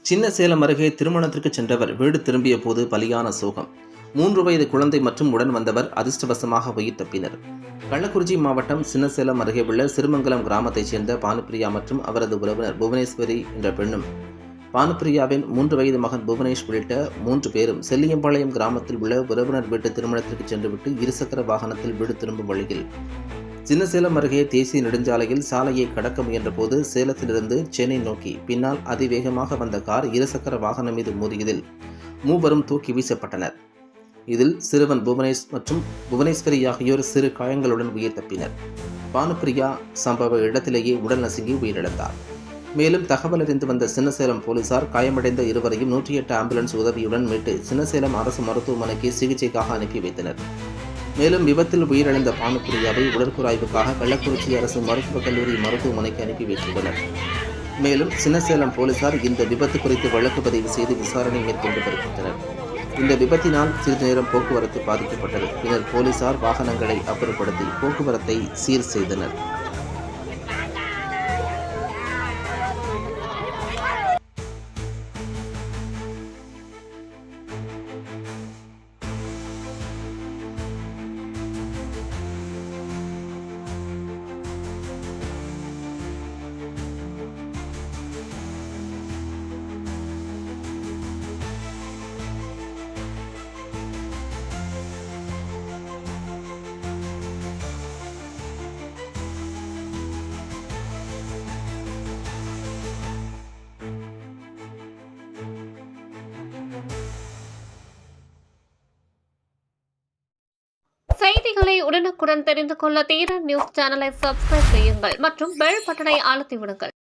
சின்ன சேலம் அருகே திருமணத்திற்கு சென்றவர் வீடு திரும்பிய போது பலியான சோகம். 3 வயது குழந்தை மற்றும் உடன் வந்தவர் அதிர்ஷ்டவசமாக உயிர் தப்பினர். கள்ளக்குறிச்சி மாவட்டம் சின்னசேலம் அருகே உள்ள சிறுமங்கலம் கிராமத்தைச் சேர்ந்த பானுப்பிரியா மற்றும் அவரது உறவினர் புவனேஸ்வரி என்ற பெண்ணும், பானுப்பிரியாவின் 3 வயது மகன் புவனேஷ் உள்ளிட்ட 3 பேரும் செல்லியம்பாளையம் கிராமத்தில் உள்ள உறவினர் வீட்டு திருமணத்திற்கு சென்றுவிட்டு இருசக்கர வாகனத்தில் வீடு திரும்பும் வழியில் சின்னசேலம் அருகே தேசிய நெடுஞ்சாலையில் சாலையை கடக்க முயன்றபோது சேலத்திலிருந்து சென்னை நோக்கி பின்னால் அதிவேகமாக வந்த கார் இருசக்கர வாகனம் மீது மோதியதில் மூவரும் தூக்கி வீசப்பட்டனர். இதில் சிறுவன் புவனேஷ் மற்றும் புவனேஸ்வரி ஆகியோர் சிறு காயங்களுடன் உயிர் தப்பினர். பானுப்பிரியா சம்பவ இடத்திலேயே உடல் நசுங்கி உயிரிழந்தார். மேலும் தகவல் அறிந்து வந்த சின்னசேலம் போலீசார் காயமடைந்த இருவரையும் 108 ஆம்புலன்ஸ் உதவியுடன் மீட்டு சின்னசேலம் அரசு மருத்துவமனைக்கு சிகிச்சைக்காக அனுப்பி வைத்தனர். மேலும் விபத்தில் உயிரிழந்த பானுப்பிரியாவை உடற்கூராய்வுக்காக கள்ளக்குறிச்சி அரசு மருத்துவக் கல்லூரி மருத்துவமனைக்கு அனுப்பி வைத்துள்ளனர். மேலும் சின்னசேலம் போலீசார் இந்த விபத்து குறித்து வழக்கு பதிவு செய்து விசாரணை மேற்கொண்டு வருகின்றனர். இந்த விபத்தினால் சிறிது நேரம் போக்குவரத்து பாதிக்கப்பட்டது. பின்னர் போலீசார் வாகனங்களை அப்புறப்படுத்தி போக்குவரத்தை சீர் செய்தனர். செய்திகளை உடனுக்குடன் தெரிந்து கொள்ள தீரன் நியூஸ் சேனலை சப்ஸ்கிரைப் செய்யுங்கள் மற்றும் பெல் பட்டனை அழுத்தி விடுங்கள்.